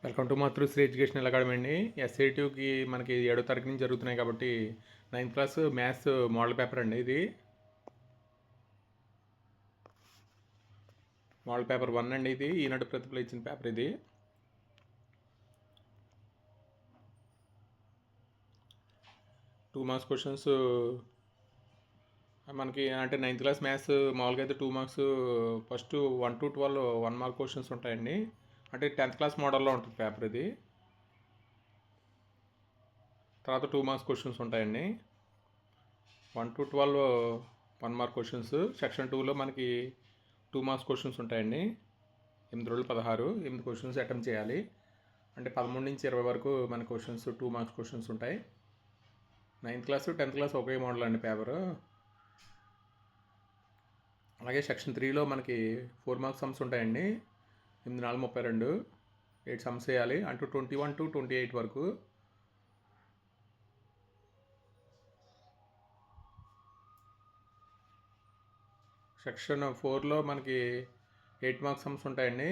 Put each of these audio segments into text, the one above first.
Welcome to Matrusri educational academy అండి. ఎస్ఏ2కి మనకి 7వ తరగతి నుంచి జరుగుతున్నాయి కాబట్టి 9th class maths model paper అండి. ఇది మోడల్ పేపర్ 1 అండి. ఇది ఈనాడు ప్రతిభలో ఇచ్చిన పేపర్. ఇది 2 మార్క్స్ క్వశ్చన్స్ మనకి అంటే 9th క్లాస్ మ్యాథ్స్ మామూలుగా అయితే 2 marks first 1 to 12 1 mark questions ఉంటాయండి. అంటే 10th క్లాస్ మోడల్లో ఉంటుంది పేపర్. ఇది తర్వాత 2 మార్క్స్ క్వశ్చన్స్ ఉంటాయండి. 1 to 12 1 మార్క్ క్వశ్చన్స్. సెక్షన్ 2లో మనకి 2 మార్క్స్ క్వశ్చన్స్ ఉంటాయండి. 8 రోజులు 16 8 క్వశ్చన్స్ అటెంప్ట్ చేయాలి. అంటే 13 నుంచి 20 వరకు మన క్వశ్చన్స్ 2 మార్క్స్ క్వశ్చన్స్ ఉంటాయి. 9th క్లాస్ 10th క్లాస్ ఒకే మోడల్ అండి పేపరు. అలాగే సెక్షన్ 3లో మనకి 4 మార్క్స్ సమ్స్ ఉంటాయండి. 8 4 32 8 సమ్స్ చేయాలి. అంటూ 21 to 28 వరకు. సెక్షన్ 4లో మనకి 8 మార్క్స్ సమ్స్ ఉంటాయండి.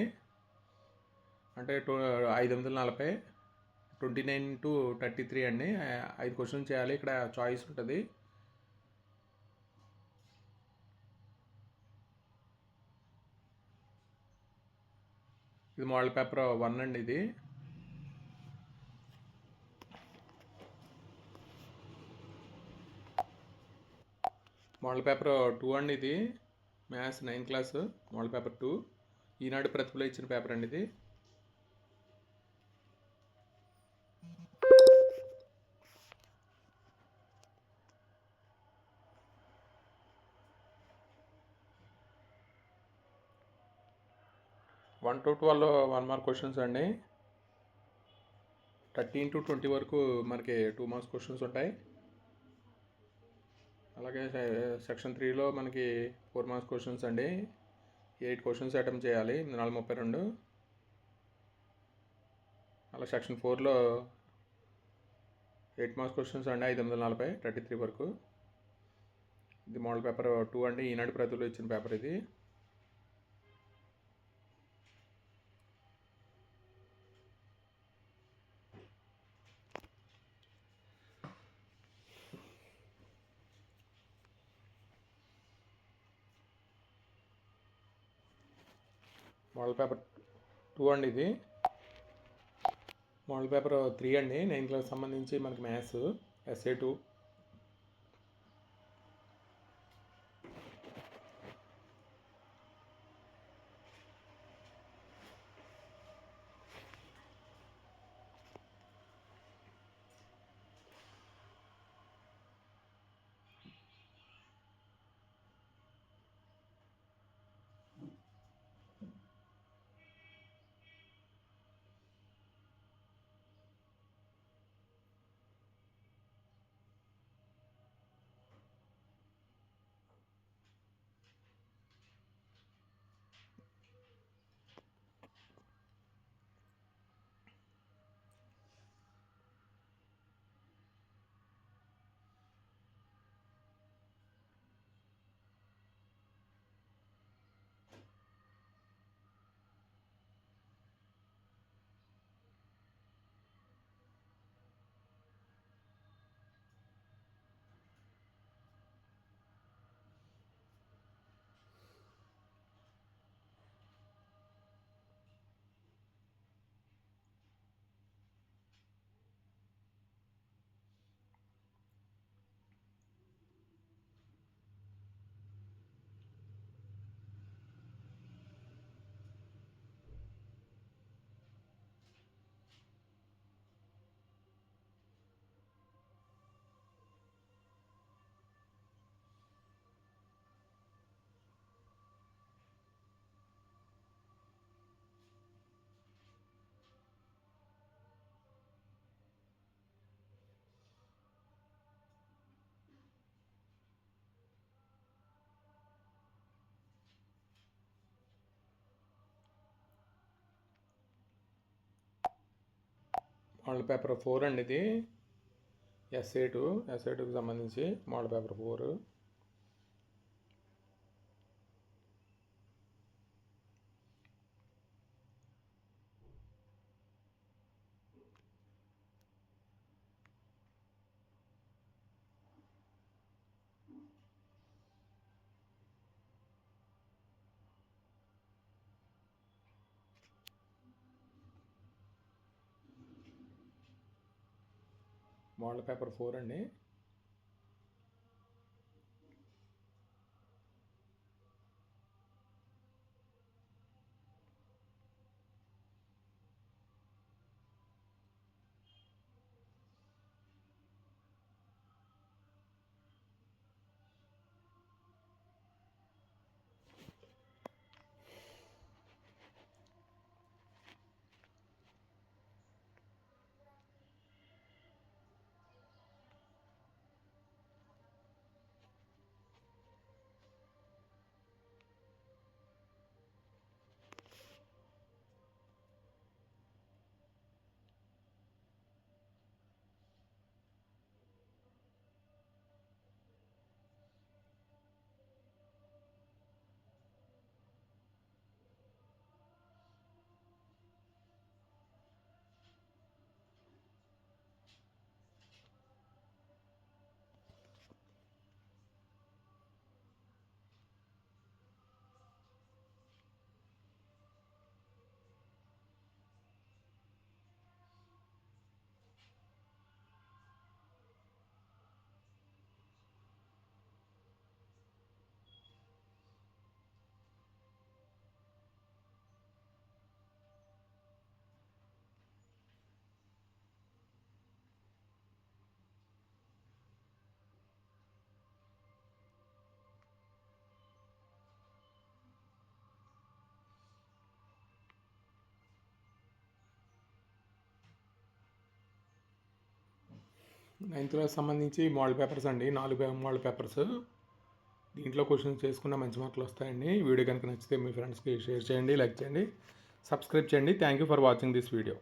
అంటే 5 8 40 29 to 33 అండి. 5 క్వశ్చన్స్ చేయాలి. ఇక్కడ చాయిస్ ఉంటుంది. ఇది మోడల్ పేపర్ 1 అండి. ఇది మోడల్ పేపర్ 2 అండి. ఇది maths 9th class modal paper 2 ఈనాడు ప్రతిభలో ఇచ్చిన పేపర్ అండి. ఇది వన్ టు 12 1 మార్క్ క్వశ్చన్స్ అండి. 13 to 20 వరకు మనకి 2 మార్క్స్ క్వశ్చన్స్ ఉంటాయి. అలాగే సెక్షన్ 3లో మనకి 4 మార్క్స్ క్వశ్చన్స్ అండి. 8 క్వశ్చన్స్ అటెంప్ట్ చేయాలి. 4 32. అలా సెక్షన్ 4లో 8 మార్క్స్ క్వశ్చన్స్ అండి. 5 8 40 33 వరకు. ఇది మోడల్ పేపర్ 2 అండి. ఈనాడు ప్రతిభలో ఇచ్చిన పేపర్. ఇది మోడల్ పేపర్ 2 అండి. ఇది మోడల్ పేపర్ 3 అండి. 9th క్లాస్ సంబంధించి మనకి మ్యాథ్స్ ఎస్ఏ2. మోడల్ పేపర్ 4 అండి. ఇది ఎస్ఏ2కి సంబంధించి మోడల్ పేపర్ 4. మోడల్ పేపర్ 4 అండి. నైన్త్ క్లాస్ సంబంధించి మోడల్ పేపర్స్ అండి, 4 మోడల్ పేపర్స్. దీంట్లో క్వశ్చన్స్ చేసుకున్న మంచి మార్కులు వస్తాయండి. వీడియో కనుక నచ్చితే మీ ఫ్రెండ్స్కి షేర్ చేయండి, లైక్ చేయండి, సబ్స్క్రైబ్ చేయండి. Thank you for watching this video.